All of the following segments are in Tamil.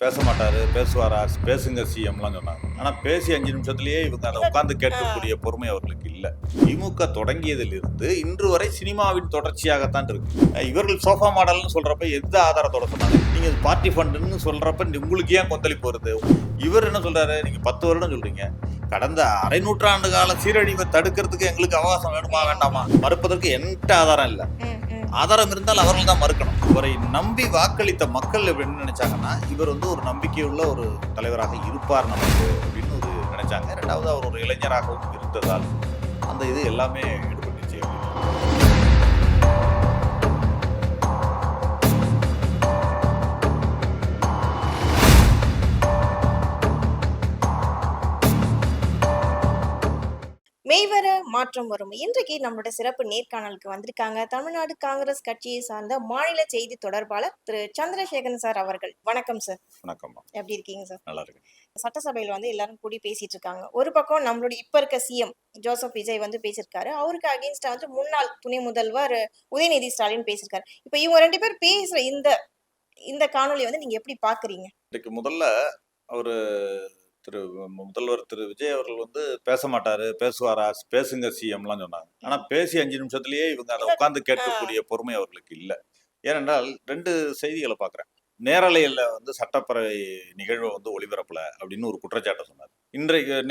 பேச மாட்டாரு, பேசுவாரா, பேசுங்க சிஎம்லாம் சொன்னாங்க. ஆனா பேசி 5 நிமிஷத்திலேயே இவங்க அத உட்கார்ந்து கேட்கக்கூடிய பொறுமை அவர்களுக்கு இல்ல. திமுக தொடங்கியதிலிருந்து இன்று வரை சினிமாவின் தொடர்ச்சியாகத்தான் இருக்கு. இவர்கள் சோஃபா மாடல்னு சொல்றப்ப எந்த ஆதாரத்தோட சொன்னாங்க? நீங்க பார்ட்டி ஃபண்டுன்னு சொல்றப்ப உங்களுக்கு ஏன் கொந்தளிப்பு வருது? இவர் என்ன சொல்றாரு? நீங்க 10 வருடம் சொல்றீங்க. கடந்த அரை நூற்றாண்டு கால சீரழிவை தடுக்கிறதுக்கு எங்களுக்கு அவகாசம் வேணுமா வேண்டாமா? மறுப்பதற்கு என்கிட்ட ஆதாரம் இல்ல. ஆதாரம் இருந்தால் அவர்கள் தான் மறுக்கணும். இவரை நம்பி வாக்களித்த மக்கள் என்ன நினைச்சாங்கன்னா, இவர் வந்து ஒரு நம்பிக்கையுள்ள ஒரு தலைவராக இருப்பார் நமக்கு அப்படின்னு ஒரு நினைச்சாங்க. இரண்டாவது அவர் ஒரு இளைஞராகவும் இருந்ததால் அந்த இது எல்லாமே ஈடுபட்டுச்சு. மெய்வர மாற்றம் வரும். இன்றைக்கு நம்மளோட சிறப்பு நேர்காணலுக்கு வந்திருக்காங்க தமிழ்நாடு காங்கிரஸ் கட்சியை சார்ந்த மாநில செய்தி தொடர்பாளர் திரு சந்திரசேகரன் சார் அவர்கள். வணக்கம் சார். வணக்கம். எப்படி இருக்கீங்க சார்? நல்லா இருக்கு. சட்டசபையில எல்லாரும் கூடி பேசிட்டு இருக்காங்க. ஒரு பக்கம் நம்மளுடைய இப்ப இருக்க சிஎம் ஜோசப் விஜய் பேசியிருக்காரு. அவருக்கு அகேன்ஸ்டா முன்னாள் துணை முதல்வர் உதயநிதி ஸ்டாலின் பேசியிருக்காரு. இப்ப இவங்க 2 பேர் பேசுற இந்த காணொலி நீங்க எப்படி பாக்குறீங்க? இதுக்கு முதல்ல அவரு முதல்வர் திரு விஜய் அவர்கள் வந்து பேச மாட்டாரு, பேசுவாரா, பேசுங்க சிஎம்லாம் சொன்னாங்க. ஆனா பேசி 5 நிமிஷத்திலேயே இவங்க அதை உட்கார்ந்து கேட்கக்கூடிய பொறுமை அவர்களுக்கு இல்ல. ஏனென்றால் 2 செய்திகளை பாக்குறேன். நேரலையில சட்டப்பேரவை நிகழ்வு ஒளிபரப்பல அப்படின்னு ஒரு குற்றச்சாட்டை சொன்னார்.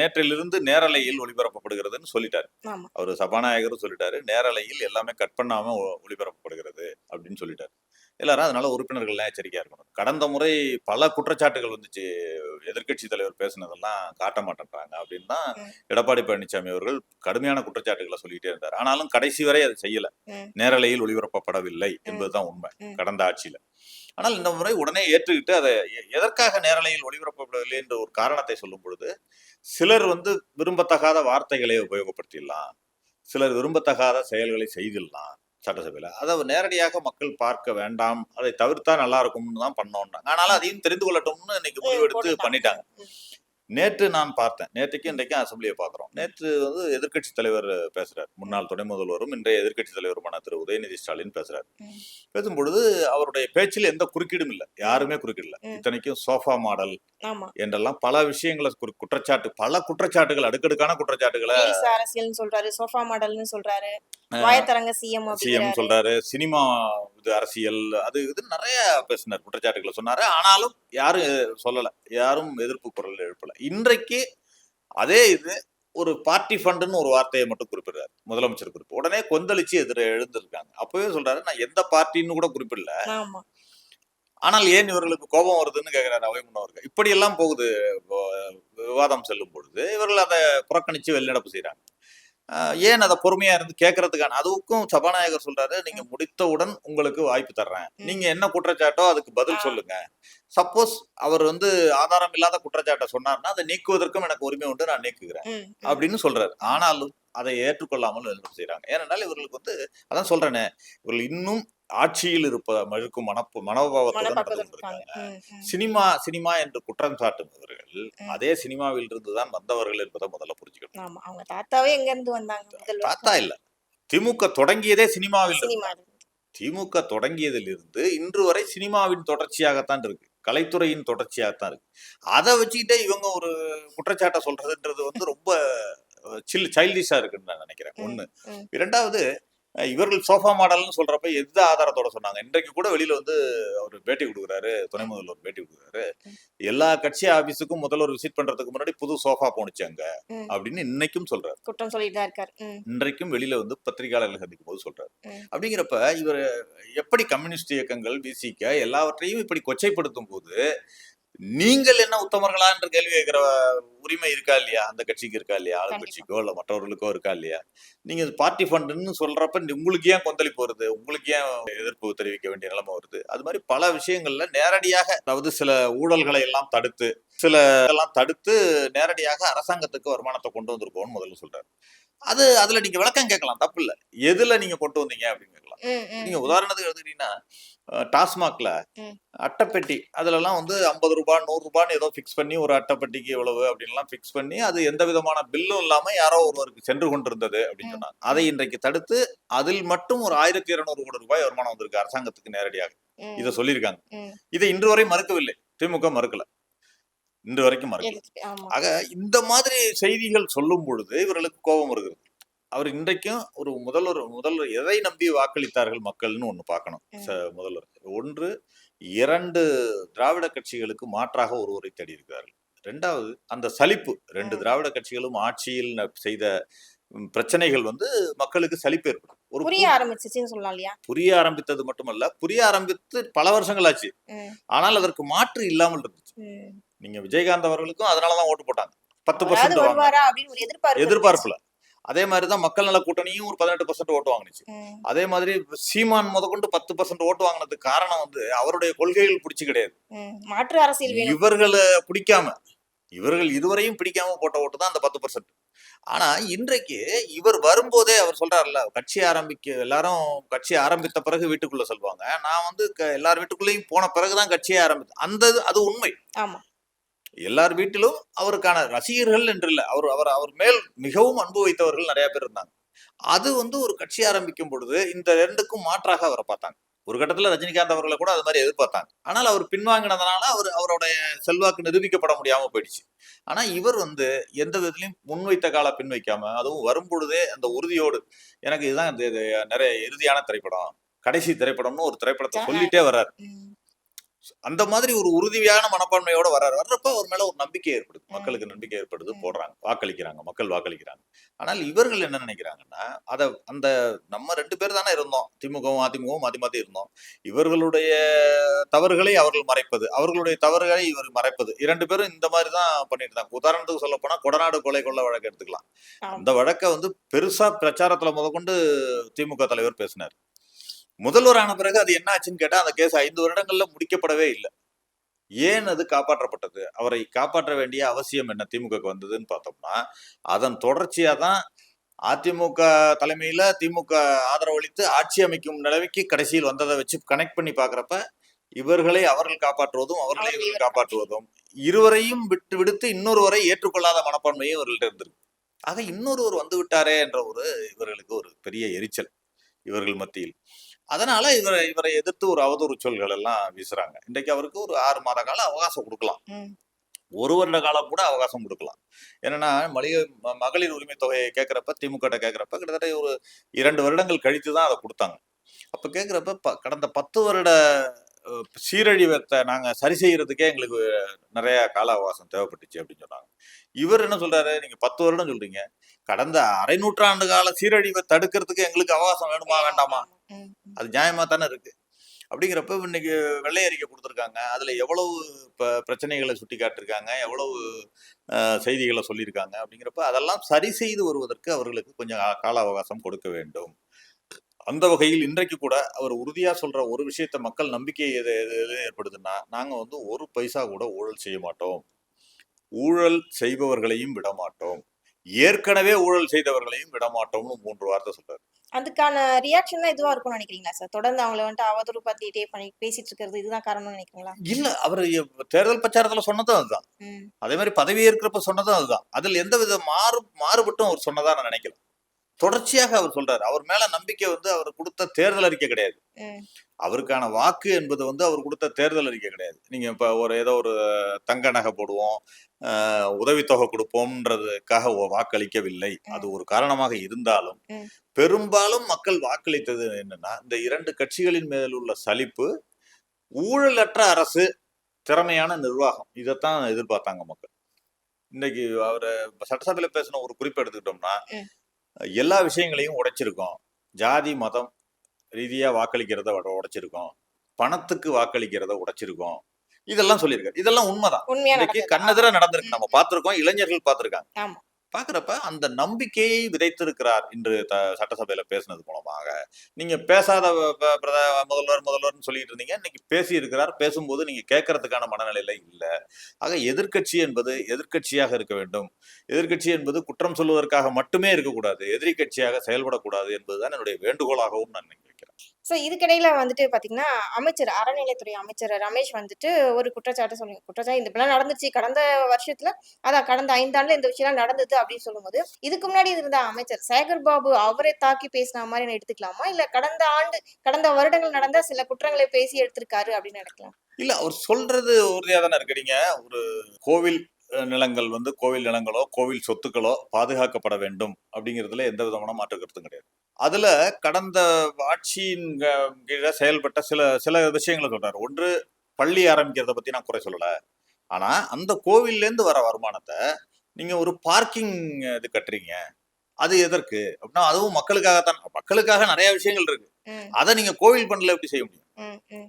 நேற்றிலிருந்து நேரலையில் ஒளிபரப்பப்படுகிறதுன்னு சொல்லிட்டாரு. அவர் சபாநாயகரும் சொல்லிட்டாரு, நேரலையில் எல்லாமே கட் பண்ணாம ஒளிபரப்பப்படுகிறது அப்படின்னு சொல்லிட்டாரு. எல்லாரும் அதனால உறுப்பினர்கள்லாம் எச்சரிக்கையா இருக்கணும். கடந்த முறை பல குற்றச்சாட்டுகள் வந்துச்சு, எதிர்கட்சி தலைவர் பேசுனதெல்லாம் காட்ட மாட்டேன்றாங்க அப்படின்னு தான் எடப்பாடி பழனிசாமி அவர்கள் கடுமையான குற்றச்சாட்டுகளை சொல்லிட்டே இருந்தார். ஆனாலும் கடைசி வரை அதை செய்யல. நேரலையில் ஒளிபரப்பப்படவில்லை என்பதுதான் உண்மை கடந்த ஆட்சியில. ஆனால் இந்த முறை உடனே ஏற்றுக்கிட்டு அதை எதற்காக நேரலையில் ஒளிபரப்பப்படவில்லை என்ற ஒரு காரணத்தை சொல்லும் பொழுது, சிலர் விரும்பத்தகாத வார்த்தைகளை உபயோகப்படுத்திடலாம், சிலர் விரும்பத்தகாத செயல்களை செய்திடலாம் சட்டசபையில. அதை நேரடியாக மக்கள் பார்க்க வேண்டாம், அதை தவிர்த்தா நல்லா இருக்கும்னு தான் பண்ணோம்னாங்க. ஆனாலும் அதையும் தெரிந்து கொள்ளட்டும்னு இன்னைக்கு முடிவெடுத்து பண்ணிட்டாங்க. நேற்று நான் பார்த்தேன், நேற்றுக்கும் இன்றைக்கும் அசம்பிளியை பார்க்குறோம். நேற்று எதிர்கட்சி தலைவர் பேசுறாரு, முன்னாள் துணை முதல்வரும் இன்றைய எதிர்கட்சி தலைவருமான திரு உதயநிதி ஸ்டாலின் பேசுறாரு. பேசும்பொழுது அவருடைய பேச்சில் எந்த குறுக்கீடும் இல்லை, யாருமே குறுக்கிடல. இத்தனைக்கும் சோஃபா மாடல் என்றெல்லாம் பல விஷயங்களை பல குற்றச்சாட்டுகள், அடுக்கடுக்கான குற்றச்சாட்டுகளை அரசியல் சொல்றாரு, சோஃபா மாடல்னு சொல்றாரு, சிஎம் சொல்றாரு, சினிமா அரசியல் அது இது நிறைய பேசினார், குற்றச்சாட்டுகளை சொன்னாரு. ஆனாலும் யாரும் சொல்லல, யாரும் எதிர்ப்பு குரல் எழுப்பல. இன்றைக்கு அதே இது ஒரு பார்ட்டி ஃபண்டுன்னு ஒரு வார்த்தையை மட்டும் குறிப்பிடுறாரு முதலமைச்சர் குறிப்பு. உடனே கொந்தளிச்சு எழுந்திருக்காங்க. அப்பவே சொல்றாரு, நான் எந்த பார்ட்டின்னு கூட குறிப்பிடல, ஆனால் ஏன் இவர்களுக்கு கோபம் வருதுன்னு கேட்கிறாரு அவை முன்னவர்கள். இப்படி எல்லாம் போகுது விவாதம் செல்லும் பொழுது இவர்கள் அதை புறக்கணிச்சு வெளிநடப்பு செய்யறாங்க. ஏன் அதை பொறுமையா இருந்து கேட்கறதுக்கான, அதுக்கும் சபாநாயகர் சொல்றாரு, நீங்க முடித்தவுடன் உங்களுக்கு வாய்ப்பு தர்றேன், நீங்க என்ன குற்றச்சாட்டோ அதுக்கு பதில் சொல்லுங்க. சப்போஸ் அவர் ஆதாரம் இல்லாத குற்றச்சாட்டை சொன்னார்னா அதை நீக்குவதற்கும் எனக்கு உரிமை உண்டு, நான் நீக்குகிறேன் அப்படின்னு சொல்றாரு. ஆனாலும் அதை ஏற்றுக்கொள்ளாமல் வெளிநடப்பு செய்யறாங்க. ஏனென்றால் இவர்களுக்கு அதான் சொல்றேனே, இவர்கள் இன்னும் ஆட்சியில் இருக்கும் மனோபாவத்துடன் நடந்து கொண்டிருக்காங்க. சினிமா என்று குற்றம் சாட்டும் இவர்கள் அதே சினிமாவில் இருந்துதான் வந்தவர்கள் என்பதை முதல்ல புரிஞ்சுக்கணும். அவங்க தாத்தாவே எங்க இருந்து வந்தாங்க? தாத்தா இல்ல, திமுக தொடங்கியதே சினிமாவில். திமுக தொடங்கியதிலிருந்து இன்று வரை சினிமாவின் தொடர்ச்சியாகத்தான் இருக்கு, கலைத்துறையின் தொடர்ச்சியாகத்தான் இருக்கு. அதை வச்சுக்கிட்டே இவங்க ஒரு குற்றச்சாட்டை சொல்றதுன்றது ரொம்ப சைல்டிஷா இருக்குன்னு நான் நினைக்கிறேன். ஒண்ணு. இரண்டாவது, இவர்கள் சோஃபா மாடல்னு சொல்றப்ப எந்த ஆதாரத்தோட சொன்னாங்க? இன்றைக்கு கூட வெளியில அவர் பேட்டி கொடுக்குறாரு, துணை முதல்வர் பேட்டி கொடுக்குறாரு, எல்லா கட்சி ஆபீஸுக்கும் முதல்வர் விசிட் பண்றதுக்கு முன்னாடி புது சோஃபா போனுச்சு அங்க அப்படின்னு இன்னைக்கும் சொல்றாரு, குற்றம் சொல்லிட்டு தான் இருக்காரு. இன்றைக்கும் வெளியில பத்திரிகையாளர்கள் சந்திக்கும் போது சொல்றாரு. அப்படிங்கிறப்ப இவர் எப்படி கம்யூனிஸ்ட் இயக்கங்கள், விசிக எல்லாவற்றையும் இப்படி கொச்சைப்படுத்தும் போது நீங்கள் என்ன உத்தமர்களா என்ற கேள்வி கேட்கிற உரிமை இருக்கா இல்லையா? அந்த கட்சிக்கு இருக்கா இல்லையா? ஆளுங்கட்சிக்கோ இல்ல மற்றவர்களுக்கோ இருக்கா இல்லையா? நீங்க பார்ட்டி ஃபண்டுன்னு சொல்றப்ப உங்களுக்கு ஏன் கொந்தளிப்பு வருது? உங்களுக்கு ஏன் எதிர்ப்பு தெரிவிக்க வேண்டிய நிலைமை வருது? அது மாதிரி பல விஷயங்கள்ல நேரடியாக, அதாவது சில ஊழல்களை எல்லாம் தடுத்து நேரடியாக அரசாங்கத்துக்கு வருமானத்தை கொண்டு வந்திருக்கோம்னு முதல்ல சொல்றாரு. அதுல நீங்க விளக்கம் கேட்கலாம், தப்பு இல்ல. எதுல நீங்க கொண்டு வந்தீங்க அப்படின்னு கேட்கலாம். நீங்க உதாரணத்துக்கு எடுத்துக்கிட்டீங்கன்னா, டாஸ்மாக்ல அட்டைப்பெட்டி அதுல எல்லாம் 50 ரூபாய் 100 ரூபான்னு ஏதோ பிக்ஸ் பண்ணி, ஒரு அட்டைப்பெட்டிக்கு எவ்வளவு அப்படின்னு பிக்ஸ் பண்ணி, அது எந்த விதமான பில்லும் இல்லாம யாரோ ஒருவருக்கு சென்று கொண்டிருந்தது அப்படின்னு சொன்னாங்க. அதை இன்றைக்கு தடுத்து அதில் மட்டும் ஒரு 1200 கோடி ரூபாய் வருமானம் வந்திருக்கு அரசாங்கத்துக்கு நேரடியாக. இதை சொல்லியிருக்காங்க. இதை இன்று வரை மறுக்கவில்லை. திமுக மறுக்கல, இன்று வரைக்கும் மறுக்கல. ஆமா. ஆக இந்த மாதிரி செய்திகள் சொல்லும் பொழுது இவர்களுக்கு கோபம் வருகிறது. அவர் இன்றைக்கும் ஒரு முதல்வர் எதை நம்பி வாக்களித்தார்கள் மக்கள்னு ஒண்ணு பார்க்கணும். முதல்வர் ஒன்று 2 திராவிட கட்சிகளுக்கு மாற்றாக ஒருவரை தேடி இருக்கிறார்கள். 2வது அந்த சலிப்பு 2 திராவிட கட்சிகளும் ஆட்சியில் செய்த பிரச்சனைகள் வந்து மக்களுக்கு சலிப்பு ஏற்படும். ஒரு புரிய ஆரம்பிச்சுன்னு சொல்லலாம் இல்லையா? புரிய ஆரம்பித்தது மட்டுமல்ல, புரிய ஆரம்பித்து பல வருஷங்கள் ஆச்சு. ஆனால் அதற்கு மாற்று இல்லாமல் இருந்துச்சு. நீங்க விஜயகாந்த் அவர்களுக்கும் அதனாலதான் ஓட்டு போட்டாங்க. 10% வருவாரா அப்படின்னு ஒரு எதிர்பார்ப்புல. அதே மாதிரிதான் மக்கள் நல கூட்டணியும் ஒரு 18% ஓட்டு வாங்கினுச்சு. அதே மாதிரி சீமான் முதற்கொண்டு 10% ஓட்டு வாங்கினதுக்கு காரணம் வந்து அவருடைய கொள்கைகள் பிடிச்சு கிடையாது. மாற்று அரசியல் இவர்களை பிடிக்காம, இவர்கள் இதுவரையும் பிடிக்காம போட்ட ஓட்டு தான் அந்த 10%. ஆனா இன்றைக்கு இவர் வரும்போதே அவர் சொல்றாருல்ல, எல்லாரும் கட்சி ஆரம்பித்த பிறகு வீட்டுக்குள்ள சொல்லுவாங்க. நான் வந்து எல்லார் வீட்டுக்குள்ளேயும் போன பிறகுதான் கட்சியை ஆரம்பித்தேன். அது உண்மை. ஆமா. எல்லார் வீட்டிலும் அவருக்கான ரசிகர்கள் என்று இல்ல, அவர் மேல் மிகவும் அன்பு வைத்தவர்கள் நிறைய பேர் இருந்தாங்க. அது வந்து ஒரு கட்சி ஆரம்பிக்கும் பொழுது இந்த 2க்கும் மாற்றாக அவரை பார்த்தாங்க. ஒரு கட்டத்துல ரஜினிகாந்த் அவர்களை கூட அது மாதிரி எதிர்பார்த்தாங்க. ஆனால் அவர் பின்வாங்கினதுனால அவருடைய செல்வாக்கு நிரூபிக்கப்பட முடியாம போயிடுச்சு. ஆனா இவர் வந்து எந்த விதத்திலையும் முன்வைத்த கால பின் வைக்காம, அதுவும் வரும்பொழுதே அந்த உறுதியோடு, எனக்கு இதுதான் நிறைய இறுதியான திரைப்படம், கடைசி திரைப்படம்னு ஒரு திரைப்படத்தை சொல்லிட்டே வர்றாரு. அந்த மாதிரி ஒரு உறுதியான மனப்பான்மையோட வர்றப்ப அவர் மேல ஒரு நம்பிக்கை ஏற்படுது, மக்களுக்கு நம்பிக்கை ஏற்படுது, போடுறாங்க, வாக்களிக்கிறாங்க, மக்கள் வாக்களிக்கிறாங்க. ஆனால் இவர்கள் என்ன நினைக்கிறாங்கன்னா, அந்த நம்ம 2 பேர் தானே இருந்தோம், திமுகவும் அதிமுகவும் மாத்தி மாத்தி இருந்தோம், இவர்களுடைய தவறுகளை அவர்கள் மறைப்பது, அவர்களுடைய தவறுகளை இவர் மறைப்பது, 2 பேரும் இந்த மாதிரி தான் பண்ணிட்டு இருந்தாங்க. உதாரணத்துக்கு சொல்ல போனா கொடநாடு கொலை கொள்ள வழக்கு எடுத்துக்கலாம். அந்த வழக்கை வந்து பெருசா பிரச்சாரத்துல முதற்கொண்டு திமுக தலைவர் பேசினார். முதல்வர் ஆன பிறகு அது என்ன ஆச்சுன்னு கேட்டா, அந்த கேஸ் 5 வருடங்கள்ல முடிக்கப்படவே இல்லை. ஏன் அது காப்பாற்றப்பட்டது? அவரை காப்பாற்ற வேண்டிய அவசியம் என்ன திமுகக்கு வந்ததுன்னு பார்த்தோம்னா, அதன் தொடர்ச்சியா தான் அதிமுக தலைமையில திமுக ஆதரவளித்து ஆட்சி அமைக்கும் நிலைமைக்கு கடைசியில் வந்ததை வச்சு கனெக்ட் பண்ணி பாக்குறப்ப, இவர்களை அவர்கள் காப்பாற்றுவதும், அவர்களை இவர்கள் காப்பாற்றுவதும், இருவரையும் விடுத்து இன்னொருவரை ஏற்றுக்கொள்ளாத மனப்பான்மையும் இவர்கள்ட்ட இருந்திருக்கு. ஆக இன்னொருவர் வந்து விட்டாரே என்ற இவர்களுக்கு ஒரு பெரிய எரிச்சல் இவர்கள் மத்தியில். அதனால இவரை எதிர்த்து ஒரு அவதூறு சொல்கள் எல்லாம் வீசுறாங்க. இன்றைக்கு அவருக்கு ஒரு 6 மாத கால அவகாசம் கொடுக்கலாம், 1 வருட காலம் கூட அவகாசம் கொடுக்கலாம். என்னன்னா, மகளிர் உரிமை தொகையை கேட்கிறப்ப, திமுக கேட்கிறப்ப கிட்டத்தட்ட ஒரு 2 வருடங்கள் கழித்துதான் அதை கொடுத்தாங்க. அப்ப கேட்கிறப்ப கடந்த 10 வருட சீரழிவத்தை நாங்க சரி செய்யறதுக்கே எங்களுக்கு நிறைய கால அவகாசம் தேவைப்பட்டுச்சு அப்படின்னு சொன்னாங்க. இவர் என்ன சொல்றாரு, நீங்க 10 வருடம் சொல்றீங்க, கடந்த அரை நூற்றாண்டு கால சீரழிவை தடுக்கிறதுக்கு எங்களுக்கு அவகாசம் வேணுமா வேண்டாமா? அது நியாயமா தானே இருக்கு. அப்படிங்கிறப்ப இன்னைக்கு வெள்ளை அறிக்கை கொடுத்துருக்காங்க. அதுல எவ்வளவு பிரச்சனைகளை சுட்டி காட்டிருக்காங்க, எவ்வளவு செய்திகளை சொல்லியிருக்காங்க. அப்படிங்கிறப்ப அதெல்லாம் சரி செய்து வருவதற்கு அவர்களுக்கு கொஞ்சம் கால அவகாசம் கொடுக்க வேண்டும். அந்த வகையில் இன்றைக்கு கூட அவர் உறுதியா சொல்ற ஒரு விஷயத்த மக்கள் நம்பிக்கை எது ஏற்படுதுன்னா, நாங்க வந்து ஒரு பைசா கூட ஊழல் செய்ய மாட்டோம், ஊழல் செய்பவர்களையும் விட மாட்டோம், ஏற்கனவே ஊழல் செய்தவர்களையும் விட மாட்டோம்னு 3 வார்த்தை சொல்றாரு. அதுக்கான ரியாக்ஷன் இதுவா இருக்கும்னு நினைக்கிறீங்களா சார்? தொடர்ந்து அவங்கள வந்துட்டு அவதூறு பத்திட்டே பேசிட்டு இருக்கிறது இதுதான் காரணம்னு நினைக்கிறீங்களா? இல்ல, அவர் தேர்தல் பிரச்சாரத்துல சொன்னதும் அதுதான். அதே மாதிரி பதவி ஏற்கிறப்ப சொன்னதும் அதுதான். அதில் எந்த வித மாறுபட்டும் அவர் சொன்னதா நான் நினைக்கிறேன். தொடர்ச்சியாக அவர் சொல்றாரு. அவர் மேல நம்பிக்கை வந்து அவர் கொடுத்த தேர்தல் அறிக்கை கிடையாது, அவருக்கான வாக்கு என்பது வந்து அவர் கொடுத்த தேர்தல் அறிக்கை கிடையாது. நீங்க இப்ப ஏதோ ஒரு தங்க நகை போடுவோம், உதவித்தொகை கொடுப்போம்ன்றதுக்காக வாக்களிக்கவில்லை. அது ஒரு காரணமாக இருந்தாலும் பெரும்பாலும் மக்கள் வாக்களித்தது என்னன்னா, இந்த 2 கட்சிகளின் மேல் உள்ள சலிப்பு, ஊழலற்ற அரசு, திறமையான நிர்வாகம், இதைத்தான் எதிர்பார்த்தாங்க மக்கள். இன்னைக்கு அவரு சட்டசபையில பேசின ஒரு குறிப்பு எடுத்துக்கிட்டோம்னா, எல்லா விஷயங்களையும் உடைச்சிருக்கோம், ஜாதி மதம் ரீதியா வாக்களிக்கிறத உடைச்சிருக்கோம், பணத்துக்கு வாக்களிக்கிறத உடைச்சிருக்கோம், இதெல்லாம் சொல்லியிருக்காரு. இதெல்லாம் உண்மைதான், இன்னைக்கு கண்ணெதிரா நடந்திருக்கு, நம்ம பார்த்திருக்கோம், இளைஞர்கள் பார்த்திருக்காங்க. பாக்குறப்ப அந்த நம்பிக்கையை விதைத்திருக்கிறார் இன்று சட்டசபையில பேசினது மூலமாக. நீங்க பேசாத முதல்வர்னு சொல்லிட்டு இருந்தீங்க, இன்னைக்கு பேசி இருக்கிறார். பேசும்போது நீங்க கேட்கறதுக்கான மனநிலையில இல்ல. ஆக எதிர்கட்சி என்பது எதிர்கட்சியாக இருக்க வேண்டும், எதிர்கட்சி என்பது குற்றம் சொல்வதற்காக மட்டுமே இருக்கக்கூடாது, எதிரி கட்சியாக செயல்படக்கூடாது என்பதுதான் என்னுடைய வேண்டுகோளாகவும் நான் நினைக்கிறேன். சோ இதுக்கிடையில வந்துட்டு பாத்தீங்கன்னா, அறநிலையத்துறை அமைச்சர் ரமேஷ் வந்துட்டு ஒரு குற்றச்சாட்டு இந்த இப்பெல்லாம் நடந்துச்சு கடந்த வருஷத்துல, அதான் கடந்த 5 ஆண்டுல இந்த விஷயம் நடந்தது அப்படின்னு சொல்லும்போது, இதுக்கு முன்னாடி இருந்த அமைச்சர் சேகர் பாபு அவரை தாக்கி பேசின மாதிரி எடுத்துக்கலாமா, இல்ல கடந்த வருடங்கள் நடந்த சில குற்றங்களை பேசி எடுத்திருக்காரு அப்படின்னு நினைக்கலாம்? இல்ல அவர் சொல்றது உறுதியா தானே இருக்கு. நீங்க ஒரு கோவில் நிலங்கள் வந்து கோவில் நிலங்களோ, கோவில் சொத்துக்களோ பாதுகாக்கப்பட வேண்டும் அப்படிங்கிறதுல எந்த விதமான மாற்று கருத்தும் கிடையாது. அதுல கடந்த ஆட்சியின் கீழ செயல்பட்ட சில சில விஷயங்கள சொல்றாரு. ஒன்று பள்ளி ஆரம்பிக்கிறத பத்தி நான் குறை சொல்லல. ஆனா அந்த கோவில்லேருந்து வர வருமானத்த நீங்க ஒரு பார்க்கிங் இது கட்டுறீங்க. அது எதற்கு? அப்படின்னா அதுவும் மக்களுக்காகத்தான். மக்களுக்காக நெறைய விஷயங்கள் இருக்கு. ம், அத நீங்க கோவில் ஃபண்ட்ல எப்படி செய்ய முடியும்? ம், ம்,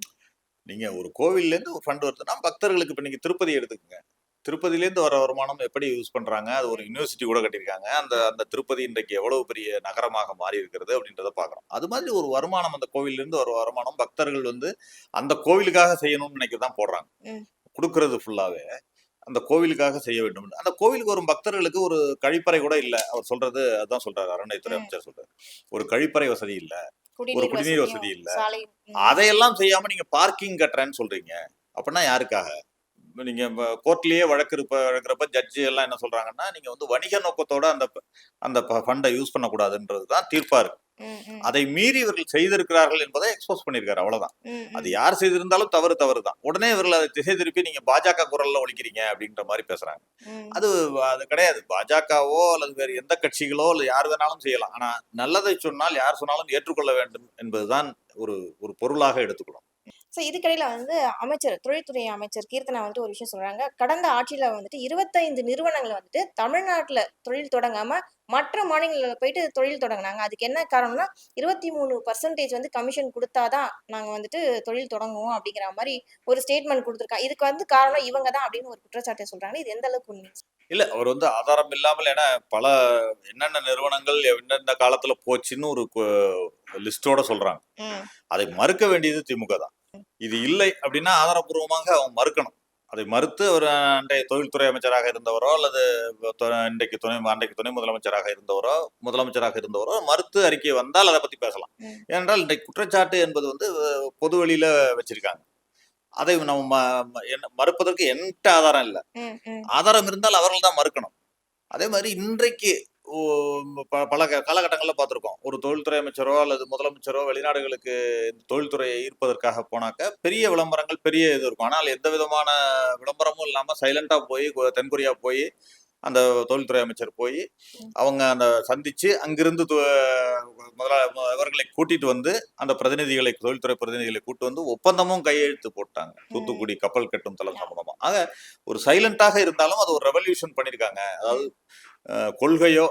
நீங்க ஒரு கோவில்லேருந்து ஒரு ஃபண்ட் வருதுன்னா, பக்தர்களுக்கு இப்ப நீங்க திருப்பதி எடுத்துக்கங்க. திருப்பதியிலேருந்து வர வருமானம் எப்படி யூஸ் பண்றாங்க? அது ஒரு யுனிவர்சிட்டி கூட கட்டியிருக்காங்க. அந்த ம், அந்த திருப்பதி இன்றைக்கு எவ்வளவு பெரிய நகரமாக மாறி இருக்கிறது அப்படின்றத பார்க்குறோம். அது மாதிரி ஒரு வருமானம் அந்த கோவில்லேருந்து ஒரு வருமானம் பக்தர்கள் வந்து அந்த கோவிலுக்காக செய்யணும்னு நினைக்கிறது தான் போடுறாங்க. ம், குடுக்குறது ஃபுல்லாவே அந்த கோவிலுக்காக செய்ய வேண்டும். அந்த கோவிலுக்கு வரும் பக்தர்களுக்கு ஒரு கழிப்பறை கூட இல்ல. அவர் சொல்றது அதான் சொல்றாரு. அறநிலையத்துறை ம். அமைச்சர் சொல்றாரு. ஒரு கழிப்பறை வசதி இல்ல. ஒரு குடிநீர் குடிநீர் வசதியும், வசதி இல்ல. சாலை. ம், அதையெல்லாம் செய்யாம நீங்க பார்க்கிங் கட்டுறேன்னு சொல்றீங்க. அப்பன்னா யாருக்காக? இப்ப நீங்க கோர்ட்லயே வழக்குறப்ப ஜட்ஜி எல்லாம் என்ன சொல்றாங்கன்னா, நீங்க வந்து வணிக நோக்கத்தோட அந்த ஃபண்ட யூஸ் பண்ணக்கூடாதுன்றது தான் தீர்ப்பா இருக்கு. ம், ம், அதை மீறி இவர்கள் செய்திருக்கிறார்கள் என்பதை எக்ஸ்போஸ் பண்ணியிருக்காரு. அவ்வளவுதான். ம், அது ம், யார் செய்திருந்தாலும் தவறு தவறு தான். உடனே இவர்கள் அதை திசை திருப்பி நீங்க பாஜக குரல்ல ஒலிக்கிறீங்க அப்படின்ற மாரி பேசுறாங்க. ம். அது அது கிடையாது. பாஜகவோ அல்லது வேறு எந்த கட்சிகளோ அல்லது யார் வேணாலும் செய்யலாம். ஆனா நல்லதை சொன்னால் யார் சொன்னாலும் ஏற்றுக்கொள்ள வேண்டும் என்பதுதான் ஒரு ஒரு பொருளாக எடுத்துக்கணும். இதுக்கிடையில அமைச்சர், தொழில்துறை அமைச்சர் கீர்த்தனா ஒரு விஷயம் சொல்றாங்க. கடந்த ஆட்சியில 25 நிறுவனங்கள் தமிழ்நாட்டுல தொழில் தொடங்காம, மற்ற மாநிலங்கள்ல போயிட்டு தொழில் தொடங்குனாங்க. அதுக்கு என்ன காரணம்னா, 23% கமிஷன் குடுத்தா தான் நாங்க தொழில் தொடங்குவோம் அப்படிங்கிற மாரி ஒரு ஸ்டேட்மெண்ட் குடுத்துருக்காங்க. இதுக்கு காரணம் இவங்க தான் அப்படின்னு ஒரு குற்றச்சாட்ட சொல்றாங்க. இது எந்த அளவுக்கு உண்மை? இல்ல அவர் வந்து ஆதாரம் இல்லாமல் ஏன்னா பல என்னென்ன நிறுவனங்கள் எந்தெந்த காலத்துல போச்சுன்னு ஒரு லிஸ்டோட சொல்றாங்க. ம், அதை மறுக்க வேண்டியது திமுக தான். இது இல்லை அப்படின்னா ஆதாரப்பூர்வமாக அவங்க மறுக்கணும். அதை மறுத்து ஒரு அன்றைய தொழில்துறை அமைச்சராக இருந்தவரோ அல்லது அன்றைக்கு துணை முதலமைச்சராக இருந்தவரோ முதலமைச்சராக இருந்தவரோ மறுத்து அறிக்கை வந்தால் அதை பத்தி பேசலாம். ம், ஏனென்றால் இன்றைக்கு குற்றச்சாட்டு என்பது வந்து பொது வெளியில வச்சிருக்காங்க. அதை நம்ம மறுப்பதற்கு என்கிட்ட ஆதாரம் இல்ல. ம், ம், ஆதாரம் இருந்தால் அவர்கள் தான் மறுக்கணும். அதே மாதிரி இன்றைக்கு ஓ, பல காலகட்டங்கள்ல பார்த்திருக்கோம். ஒரு தொழில்துறை அமைச்சரோ அல்லது முதலமைச்சரோ வெளிநாடுகளுக்கு இந்த தொழில்துறையை ஈர்ப்பதற்காக போனாக்க பெரிய விளம்பரங்கள் பெரிய இது இருக்கும். ஆனால் எந்த விதமான விளம்பரமும் இல்லாம சைலண்டா போய் தென்கொரியா போய் அந்த தொழில்துறை அமைச்சர் போய் ம், அவங்க அந்த சந்திச்சு அங்கிருந்து இவர்களை கூட்டிட்டு வந்து அந்த தொழில்துறை பிரதிநிதிகளை கூட்டு வந்து ஒப்பந்தமும் கையெழுத்து போட்டாங்க. ம். தூத்துக்குடி கப்பல் கட்டும் தளம் சம்பந்தமா. ஆக ஒரு சைலண்டாக இருந்தாலும் அது ஒரு ரெவல்யூஷன் பண்ணிருக்காங்க. அதாவது ம். கொள்கையோ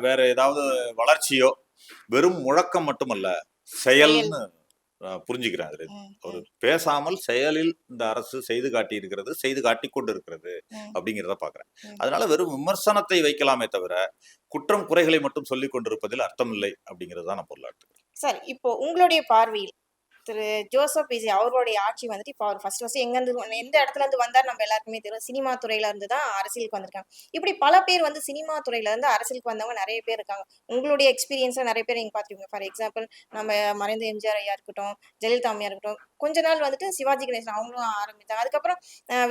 வேற ஏதாவது வளர்ச்சியோ வெறும் முழக்கம் மட்டுமல்ல செயல். செயல்னு புரிஞ்சுக்கிறேன் அதுல இருந்து. ம், ஒரு ம், பேசாமல் செயலில் இந்த அரசு செய்து காட்டி இருக்கிறது செய்து காட்டி கொண்டு இருக்கிறது ம், அப்படிங்கிறத பாக்குறேன். ம். அதனால வெறும் விமர்சனத்தை வைக்கலாமே தவிர குற்றம் குறைகளை மட்டும் சொல்லிக் கொண்டிருப்பதில் அர்த்தமில்லை அப்படிங்கிறது தான் நான் பொருளாட்டுகிறேன். சார், இப்போ உங்களுடைய பார்வையில் திரு ஜோசப் விஜய் அவர்களுடைய ஆட்சி இப்ப அவர் ஃபர்ஸ்ட் எங்கேருந்து எந்த இடத்துலருந்து வந்தார் நம்ம எல்லாருக்குமே தெரியும். சினிமா துறையில இருந்து தான் அரசியலுக்கு வந்திருக்காங்க. இப்படி பல பேர் சினிமா துறையில இருந்து அரசியலுக்கு வந்தவங்க நெறைய பேர் இருக்காங்க. உங்களுடைய எக்ஸ்பீரியன்ஸ்ல நெறைய பேர் நீங்க பார்த்துருப்பீங்க. ஃபார் எக்ஸாம்பிள் நம்ம மறைந்த எம்ஜிஆர் ஐயா இருக்கட்டும், ஜெயலலிதா அம்மையா இருக்கட்டும், கொஞ்ச நாள் சிவாஜி கணேசன் அவங்களும் ஆரம்பித்தாங்க. அதுக்கப்புறம்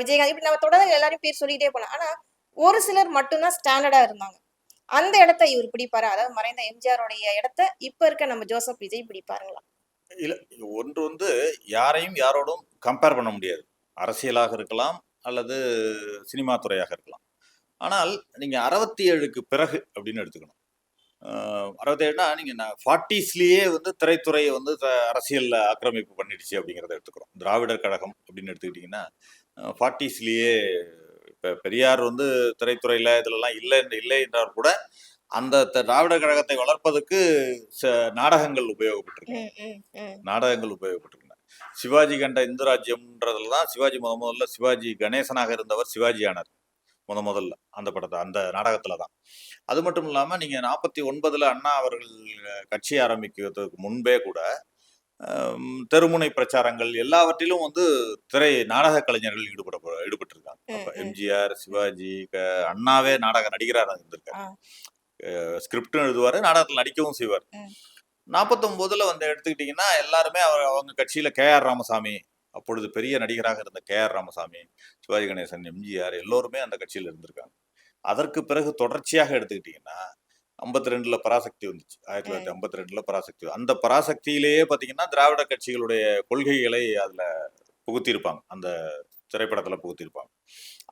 விஜயகாந்த் இப்படி நம்ம தொடர்ந்து எல்லாரையும் பேர் சொல்லிட்டே போலாம். ஆனா ஒரு சிலர் மட்டும் தான் ஸ்டாண்டர்டா இருந்தாங்க. அந்த இடத்த இவர் பிடிப்பாரா? அதாவது மறைந்த எம்ஜிஆருடைய இடத்த இப்ப இருக்க நம்ம ஜோசப் விஜய் பிடிப்பாருங்களா? இல்ல ஒன்று வந்து யாரையும் யாரோடும் கம்பேர் பண்ண முடியாது. அரசியலாக இருக்கலாம் அல்லது சினிமா துறையாக இருக்கலாம். ஆனால் நீங்க 67க்கு பிறகு அப்படின்னு எடுத்துக்கணும். 67னா நீங்க 40ஸ்லயே வந்து திரைத்துறை வந்து அரசியல்ல ஆக்கிரமிப்பு பண்ணிடுச்சு அப்படிங்கிறத எடுத்துக்கிறோம். திராவிடர் கழகம் அப்படின்னு எடுத்துக்கிட்டீங்கன்னா 40ஸ்லயே இப்ப பெரியார் வந்து திரைத்துறையில இதுலலாம் இல்லை என்றால் கூட அந்த திராவிடர் கழகத்தை வளர்ப்பதற்கு நாடகங்கள் உபயோகப்பட்டிருக்கு. ம், ம், ம், நாடகங்கள் உபயோகப்பட்டிருக்கின்றன. சிவாஜி கண்ட இந்து ராஜ்யம்ன்றதுல தான் சிவாஜி முதல்ல சிவாஜி கணேசனாக இருந்தவர் சிவாஜி ஆனார். முதல்ல அந்த படத்தை அந்த நாடகத்துல தான். அது மட்டும் இல்லாம நீங்க 49ல அண்ணா அவர்கள் கட்சி ஆரம்பிக்கிறதுக்கு முன்பே கூட தெருமுனை பிரச்சாரங்கள் எல்லாவற்றிலும் வந்து நாடக கலைஞர்கள் ஈடுபட்டிருக்காங்க. ம், அப்ப ம். எம்ஜிஆர், சிவாஜி, அண்ணாவே நாடக நடிகராக இருந்திருக்காரு. ஆ, ஸ்கிரிப்டும் எழுதுவாரு, நாடகத்தில் நடிக்கவும் செய்வார். ம், 49ல வந்து எடுத்துக்கிட்டீங்கன்னா எல்லாருமே அவங்க கட்சியில கே.ஆர். ராமசாமி, அப்பொழுது பெரிய நடிகராக இருந்த கே.ஆர். ராமசாமி, சிவாஜி கணேசன், எம்ஜிஆர் எல்லோருமே அந்த கட்சியில இருந்திருக்காங்க. அதற்கு பிறகு தொடர்ச்சியாக எடுத்துக்கிட்டீங்கன்னா 52ல பராசக்தி வந்துச்சு. ம், 1952ல பராசக்தி. அந்த பராசக்தியிலேயே பாத்தீங்கன்னா திராவிட கட்சிகளுடைய கொள்கைகளை அதுல புகுத்தியிருப்பாங்க, அந்த திரைப்படத்துல புகுத்தியிருப்பாங்க.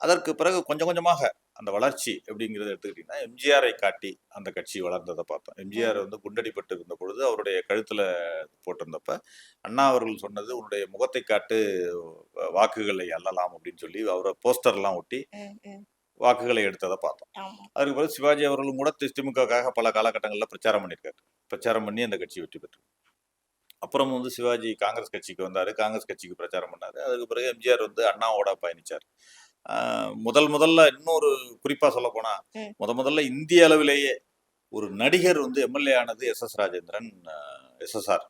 அதற்கு பிறகு கொஞ்சம் கொஞ்சமாக அந்த வளர்ச்சி எப்படிங்கிறத எடுத்துக்கிட்டீங்கன்னா, எம்ஜிஆரை காட்டி அந்த கட்சி வளர்ந்ததை பார்த்தோம். எம்ஜிஆர் ம். வந்து குண்டடிபட்டு இருந்த பொழுது அவருடைய கழுத்துல போட்டிருந்தப்ப, அண்ணா அவர்கள் சொன்னது, "உன்னுடைய முகத்தை காட்டு, வாக்குகளை அள்ளலாம்" அப்படின்னு சொல்லி அவரை போஸ்டர்லாம் ஒட்டி ம். ம். வாக்குகளை எடுத்ததை பார்த்தோம். ஆமா. அதுக்கு பிறகு சிவாஜி அவர்களும் கூட திமுகவுக்காக பல காலகட்டங்கள்ல பிரச்சாரம் பண்ணியிருக்காரு. பிரச்சாரம் பண்ணி அந்த கட்சி வெற்றி பெற்றது. அப்புறம் வந்து சிவாஜி காங்கிரஸ் கட்சிக்கு வந்தாரு. காங்கிரஸ் கட்சிக்கு பிரச்சாரம் பண்ணாரு. அதுக்கு பிறகு எம்ஜிஆர் வந்து அண்ணாவோட பயணிச்சார். ஆ, முதல்ல இன்னொரு குறிப்பா சொல்லப்போனா, ம். முதல்ல இந்திய அளவிலேயே ஒரு நடிகர் வந்து எம்எல்ஏ ஆனது எஸ்.எஸ். ராஜேந்திரன், எஸ்.எஸ்.ஆர்.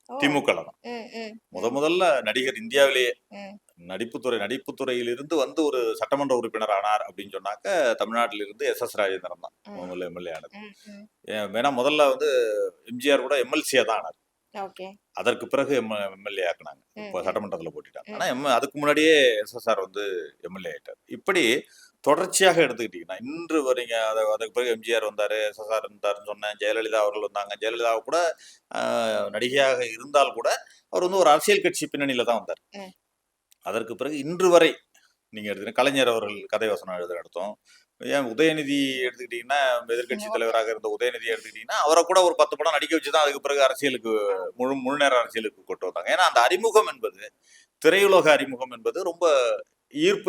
ஓ! திமுகல தான். ம். ம். முதல்ல நடிகர் இந்தியாவிலேயே ம். நடிப்புத்துறையிலிருந்து வந்து ஒரு சட்டமன்ற உறுப்பினர் ஆனார் அப்படின்னு சொன்னாக்க, தமிழ்நாட்டிலிருந்து எஸ்.எஸ். ராஜேந்திரன் தான் ம். முதல்ல எம்எல்ஏ ஆனது. ம். ம். வேணா முதல்ல வந்து எம்ஜிஆர் கூட எம்எல்சியா தான் ஆனார். ஓகே. அதற்கு பிறகு எம்எல்ஏ ஆக்குனாங்க. ம். இப்போ ம். சட்டமன்றத்துல போட்டிட்டாங்க. ம். ஆனா அதுக்கு முன்னாடியே எஸ்.எஸ்.ஆர். வந்து எம்எல்ஏ ஆயிட்டார். இப்படி தொடர்ச்சியாக எடுத்துக்கிட்டீங்கன்னா, இன்று வரைங்க அதுக்கு பிறகு எம்ஜிஆர் வந்தாரு, எஸ்.எஸ்.ஆர். இருந்தாருன்னு சொன்னேன். ஜெயலலிதா அவர்கள் வந்தாங்க. ஜெயலலிதா கூட அ நடிகையாக இருந்தால் கூட, அவர் வந்து ஒரு அரசியல் கட்சி பின்னணியில தான் வந்தார். ம். அதற்கு பிறகு இன்று வரை நீங்க எடுத்துக்கிட்டீங்கன்னா, கலைஞர் அவர்கள் கதை வசனம் எழுதுற இடத்தும், ஏன் உதயநிதி எடுத்துக்கிட்டீங்கன்னா, எதிர்க்கட்சி ஓகே. தலைவராக இருந்த உதயநிதி எடுத்துக்கிட்டீங்கன்னா, அவரை கூட ஒரு 10 படம் நடிக்க வச்சு தான் அதுக்கு பிறகு அரசியலுக்கு முழு நேர அரசியலுக்கு கொண்டு வந்தாங்க. ஏன்னா அந்த அறிமுகம் என்பது, திரையுலக அறிமுகம் என்பது ரொம்ப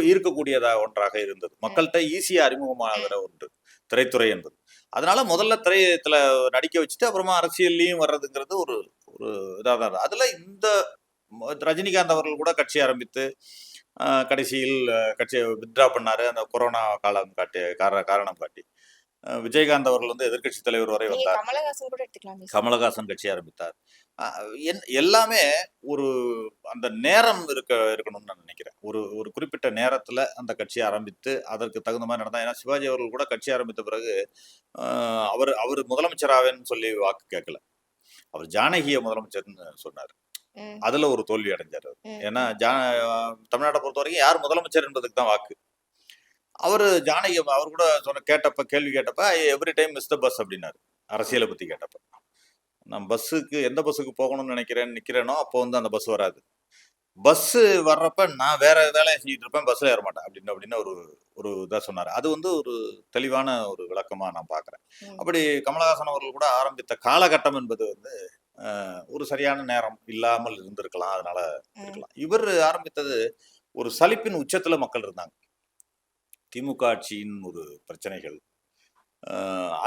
ஈர்க்கக்கூடியதா ஒன்றாக இருந்தது. ம். மக்கள்கிட்ட ஈஸியா அறிமுகமாகிற ம். ஒன்று திரைத்துறை என்பது. அதனால முதல்ல திரையத்துல நடிக்க வச்சுட்டு அப்புறமா அரசியல்லயும் வர்றதுங்கிறது ஒரு ஒரு இதா தான் இருந்தது. அதுல இந்த ரஜினிகாந்த் அவர்கள் கூட கட்சி ஆரம்பித்து கடைசியில் கட்சியை வித்ட்ரா பண்ணாரு. அந்த கொரோனா காரணம் காட்டி. விஜயகாந்த் அவர்கள் வந்து எதிர்க்கட்சி தலைவர் வரை நீங்க வந்தார். கமலஹாசன் கூட எடுத்துக்கலாமே சார். கமலஹாசன் கட்சி ஆரம்பித்தார். அ எல்லாமே ஒரு அந்த நேரம் இருக்கணும்னு நான் நினைக்கிறேன். ஒரு ஒரு குறிப்பிட்ட நேரத்துல அந்த கட்சியை ஆரம்பித்து, அதற்கு தகுந்த மாரி நடந்தா, ஏன்னா சிவாஜி அவர்கள் கூட கட்சி ஆரம்பித்த பிறகு, அ அவரு அவரு முதலமைச்சர் ஆவேன்னு சொல்லி வாக்கு கேட்கல. அவர் ஜானகிய முதலமைச்சர்ன்னு சொன்னாரு. ம். அதுல ஒரு தோல்வி அடைஞ்சாரு அவரு. ம். ஏன்னா ம். தமிழ்நாட்ட பொறுத்தவரைக்கும் யார் முதலமைச்சர் என்பதுக்கு தான் வாக்கு. அவரு ஜானகி அவர் கூட கேள்வி கேட்டப்ப, every time miss the bus அப்டின்னாரு. அரசியல பத்தி கேட்டப்ப. நான் எந்த பஸ்ஸுக்கு போகணும்னு நிக்கிறேனோ, அப்போ வந்து அந்த பஸ் வராது. பஸ்ஸு வர்றப்ப நான் வேற வேலைய செஞ்சுட்டு இருப்பேன். பஸ்ல ஏற மாட்டேன். அப்படின்னு ஒரு ஒரு இதா சொன்னாரு. அது வந்து ஒரு தெளிவான ஒரு விளக்கமா நான் பார்க்குறேன். ம். அப்படி கமலஹாசன் அவர்கள் கூட ஆரம்பித்த காலகட்டம் என்பது வந்து, ஒரு சரியான நேரம் இல்லாமல் இருந்திருக்கலாம். அதனால ம். இருக்கலாம். இவர் ஆரம்பித்தது ஒரு சலிப்பின் உச்சத்துல மக்கள் இருந்தாங்க. திமுக ஆட்சியின் ஒரு பிரச்சனைகள்.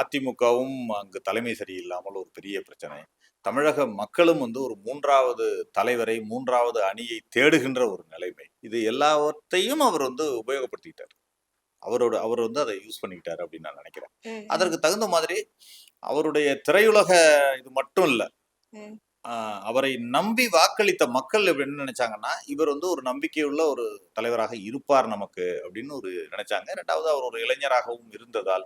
அதிமுகவும் அங்கு தலைமை சரியில்லாமல் ஒரு பெரிய பிரச்சனை. தமிழக மக்களும் வந்து ஒரு 3வது தலைவரை, 3வது அணியை தேடுகின்ற ஒரு நிலைமை. இது எல்லாவற்றையும் அவர் வந்து உபயோகப்படுத்திக்கிட்டார். அவர் வந்து அதை யூஸ் பண்ணிக்கிட்டாரு அப்படின்னு நான் நினைக்கிறேன். ம். ம். அதற்கு தகுந்த மாதிரி அவருடைய திரையுலக இது மட்டும் இல்ல. ம். அ அவரை நம்பி வாக்களித்த மக்கள் என்ன நினைச்சாங்கன்னா, இவர் வந்து ஒரு நம்பிக்கையுள்ள ஒரு தலைவராக இருப்பார் நமக்கு அப்படின்னு ஒரு நினைச்சாங்க. 2வது அவர் ஒரு இளைஞராகவும் இருந்ததால்,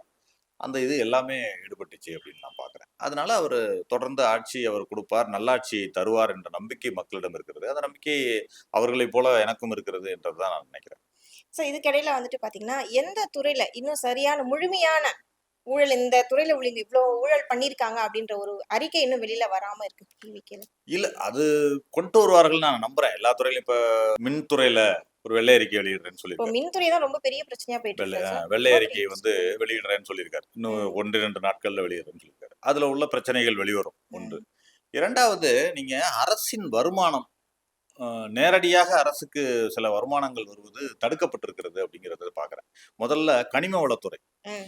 அந்த இது எல்லாமே ஈடுபட்டுச்சு அப்படின்னு நான் பார்க்குறேன். அதனால அவரு தொடர்ந்து ஆட்சி அவர் குடுப்பார், நல்லாட்சியை தருவார் என்ற நம்பிக்கை மக்களிடம் இருக்கிறது. அந்த நம்பிக்கை அவர்களைப் போல எனக்கும் இருக்கிறது என்றது தான் நான் நினைக்கிறேன். சோ இதுக்கிடையில வந்துட்டு பாத்தீங்கன்னா, எந்த துறையில இன்னும் சரியான முழுமையான ஊழல் இந்த துறையில இவ்ளோ ஊழல் பண்ணியிருக்காங்க அப்படின்ற ஒரு அறிக்கை இன்னும் வெளியில வராம இருக்கு டிவிக்கேல. இல்ல அது கொண்டு வருவார்கள்ன்னு நான் நம்புறேன். எல்லா துறையிலும் இப்ப மின்துறையில ஒரு வெள்ளை அறிக்கை வெளியிடுறேன்னு இப்போ சொல்லியிருக்காரு. மின்துறை தான் ரொம்ப பெரிய பிரச்சனையா போயிட்டு இருக்குல்ல சார்? வெள்ளை ரொம்ப பெரிய அறிக்கையை வந்து பிரச்சனை. வெளியிடுறேன்னு சொல்லியிருக்காரு. இன்னும் ம். 1, 2 நாட்கள்ல வெளியிடுறேன்னு சொல்லியிருக்காரு. அதுல உள்ள பிரச்சனைகள் வெளிவரும். 1. ம். 2வது நீங்க அரசின் வருமானம், அ நேரடியாக அரசுக்கு சில வருமானங்கள் வருவது தடுக்கப்பட்டிருக்கிறது அப்படிங்கிறத பார்க்குறேன். முதல்ல கனிம வளத்துறை. ம்.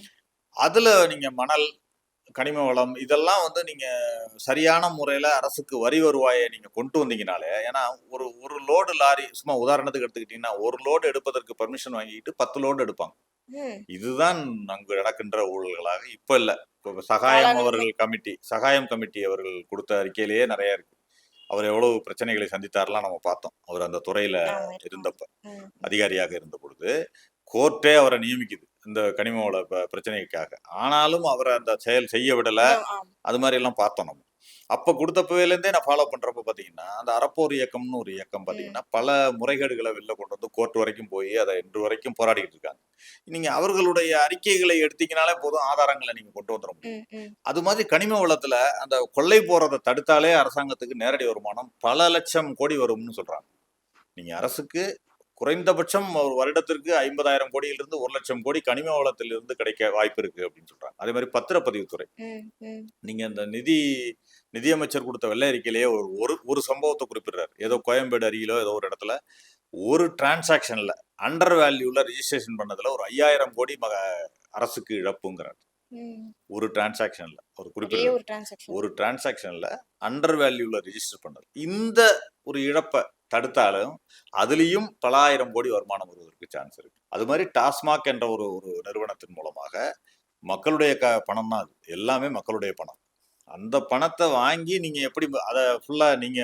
அதுல நீங்க மணல், கனிம வளம் இதெல்லாம் வந்து நீங்க சரியான முறையில அரசுக்கு வரி வருவாயை நீங்க கொண்டு வந்தீங்கனாலே, ஏன்னா ஒரு ஒரு லோடு லாரி சும்மா உதாரணத்துக்கு எடுத்துக்கிட்டீங்கன்னா, ஒரு லோடு எடுப்பதற்கு பெர்மிஷன் வாங்கிட்டு 10 லோடு எடுப்பாங்க. ம். இதுதான் அங்கு நடக்கின்ற ஊழல்களாக இப்ப இல்ல. இப்ப சகாயம் கமிட்டி அவர்கள் கொடுத்த அறிக்கையிலேயே நெறைய இருக்கு. அவர் எவ்வளவு பிரச்சனைகளை சந்தித்தார்லாம் நம்ம பார்த்தோம். அவர் அந்த துறையில ஆமா. இருந்தப்ப, ம். அதிகாரியாக இருந்த பொழுது. கோர்ட்டே அவர நியமிக்குது. இந்த கனிம வள பிரச்சனைக்காக. ஆனாலும் அவர அந்த செயல் செய்ய விடல. ஆம். அது மாரி எல்லாம் பார்த்தோம் நம்ம. அப்ப குடுத்தப்பவேலேருந்தே நான் ஃபாலோ பண்றப்ப பார்த்தீங்கன்னா, அந்த அறப்போர் இயக்கம்னு ஒரு இயக்கம் ம். பார்த்தீங்கன்னா, பல முறைகேடுகள வெளில கொண்டு வந்து கோர்ட் வரைக்கும் போயி, அத இன்று வரைக்கும் போராடிட்டு இருக்காங்க. நீங்க அவர்களுடைய அறிக்கைகளை எடுத்தீங்கனாலே போதும், ஆதாரங்கள நீங்க கொண்டு வந்துர முடியும். ம். ம். அது மாதிரி கனிம வளத்துல அந்த கொள்ளை போறத தடுத்தாலே அரசாங்கத்துக்கு நேரடி வருமானம் பல லட்சம் கோடி வரும்னு சொல்றாங்க. நீங்க அரசுக்கு குறைந்தபட்சம் ஒரு வருடத்திற்கு 50,000 கோடியிலிருந்து 1,00,000 கோடி கனிம வளத்திலிருந்து கிடைக்க வாய்ப்பு இருக்கு அப்படின்னு சொல்றாங்க. அதே மாதிரி பத்திரப்பதிவுத்துறை, ம், ம். நீங்க இந்த நிதியமைச்சர் கொடுத்த வெள்ளை அறிக்கையிலேயே ஒரு ஒரு ஒரு சம்பவத்தை குறிப்பிடுறாரு. ஏதோ கோயம்பேடு அருகிலோ ஏதோ ஒரு இடத்துல ஒரு டிரான்சாக்ஷன்ல அண்டர் வேல்யூல ரிஜிஸ்ட்ரேஷன் பண்ணதுல ஒரு 5,000 கோடி அரசுக்கு இழப்புங்கிறார். ம். ஒரு டிரான்சாக்ஷன்ல ஒரு ஒரே குறிப்பிட்ட ஒரு டிரான்சாக்ஷன். ஒரு டிரான்சாக்ஷன்ல அண்டர் வேல்யூல ரிஜிஸ்டர் பண்ணது. இந்த ஒரு இழப்பை தடுத்தாலும் அதுலயும் பல ஆயிரம் கோடி வருமானம் வருவதற்கு சான்ஸ் இருக்கு. அது மாதிரி டாஸ்மாக் என்ற ஒரு ஒரு நிறுவனத்தின் மூலமாக மக்களுடைய பணம் தான், அது எல்லாமே மக்களுடைய பணம். அந்த பணத்தை வாங்கி நீங்க எப்படி அதை ஃபுல்லா நீங்க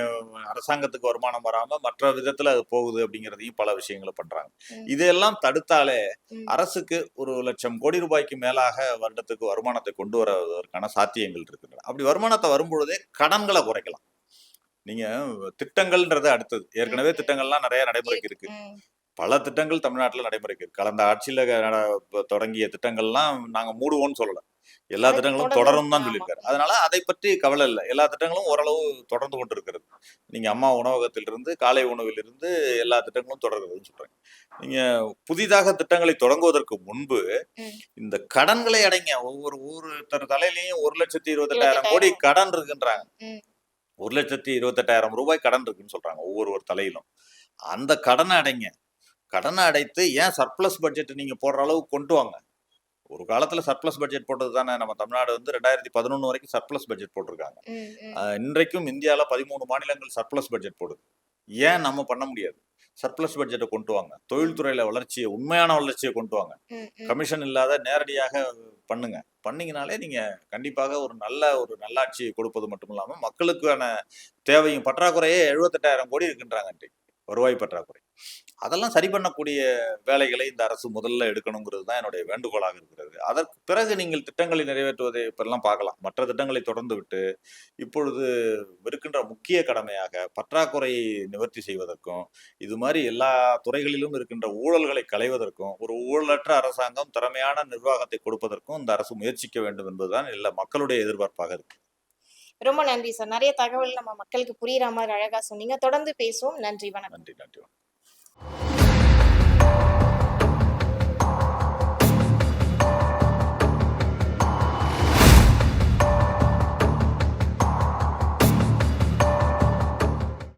அரசாங்கத்துக்கு வருமானம் வராம மற்ற விதத்துல அது போகுது அப்படிங்கிறதையும் பல விஷயங்களை பண்றாங்க. ம். இதெல்லாம் தடுத்தாலே ம். அரசுக்கு 1,00,000 கோடி ரூபாய்க்கு மேலாக வருடத்துக்கு வருமானத்தை கொண்டு வருவதற்கான சாத்தியங்கள் இருக்கின்றன. அப்படி வருமானத்தை வரும்பொழுதே கடன்களை குறைக்கலாம். நீங்க திட்டங்கள்ன்றது அடுத்தது. ஏற்கனவே ம். திட்டங்கள்லாம் நிறைய நடைமுறைக்கு இருக்கு. ம். பல திட்டங்கள் தமிழ்நாட்டுல நடைமுறைக்கு இருக்கு. கடந்த ஆட்சியில தொடங்கிய திட்டங்கள்லாம் நாங்க மூடுவோம்னு சொல்லல. எல்லா அது திட்டங்களும் தொடரும். தொடரும் தான் ஆமா. சொல்லியிருக்காரு. அதனால அதை பற்றி கவலை இல்லை. எல்லா திட்டங்களும் ஓரளவு தொடர்ந்து கொண்டிருக்கிறது. நீங்க அம்மா உணவகத்திலிருந்து காலை உணவிலிருந்து எல்லா திட்டங்களும் தொடர்கிறதுன்னு சொல்றேன். நீங்க புதிதாக திட்டங்களை தொடங்குவதற்கு முன்பு ம். இந்த கடன்களை அடைங்க. ஒவ்வொருத்தர் தலையிலையும் 1,28,000 கோடி கடன் இருக்குன்றாங்க. ம். 1,28,000 ரூபாய் கடன் இருக்குன்னு சொல்றாங்க ஒவ்வொரு தலையிலும். அந்த கடனை அடைங்க. கடனை அடைத்து ஏன் சர்ப்ளஸ் பட்ஜெட் நீங்க போடுற அளவுக்கு கொண்டு வாங்க. ஒரு காலத்துல சர்ப்ளஸ் பட்ஜெட் போட்டது தானே. நம்ம தமிழ்நாடு வந்து 2011 வரைக்கும் சர்ப்ளஸ் பட்ஜெட் போட்டிருக்காங்க. ம். ம். இன்றைக்கும் இந்தியால 13 மாநிலங்கள் சர்ப்ளஸ் பட்ஜெட் போடுது. ஏன் நம்ம பண்ண முடியாது? சர்ப்ளஸ் பட்ஜெட்டை கொண்டு வாங்க. தொழில்துறையில வளர்ச்சியை, உண்மையான வளர்ச்சியை கொண்டு வாங்க. ம். ம். கமிஷன் இல்லாத நேரடியாக பண்ணுங்க. பண்ணீங்கனாலே நீங்க கண்டிப்பாக ஒரு நல்லாட்சியை கொடுப்பது மட்டும் இல்லாம மக்களுக்கான தேவையும் பற்றாக்குறையே 78,000 கோடி இருக்குன்றாங்க இன்றைக்கு. வருவாய் பற்றாக்குறை. அதெல்லாம் சரி பண்ணக்கூடிய வேலைகளை இந்த அரசு முதல்ல எடுக்கணுங்கிறது தான் என்னுடைய வேண்டுகோளாக இருக்கிறது. அதற்கு பிறகு நீங்கள் திட்டங்களை நிறைவேற்றுவதை இப்பெல்லாம் பார்க்கலாம். மற்ற திட்டங்களை தொடர்ந்து விட்டு இப்பொழுது இருக்கின்ற முக்கிய கடமையாக பற்றாக்குறையை நிவர்த்தி செய்வதற்கும், இது மாதிரி எல்லா துறைகளிலும் இருக்கின்ற ஊழல்களை களைவதற்கும், ஒரு ஊழலற்ற அரசாங்கம் திறமையான நிர்வாகத்தை கொடுப்பதற்கும் இந்த அரசு முயற்சிக்க வேண்டும் என்பதுதான் எல்லா மக்களுடைய எதிர்பார்ப்பாக இருக்கு. ரொம்ப நன்றி சார். நிறைய தகவல் நம்ம மக்களுக்கு புரியுற மாதிரி அழகா சொன்னீங்க. தொடர்ந்து பேசுவோம். நன்றி. வணக்கம். நன்றி.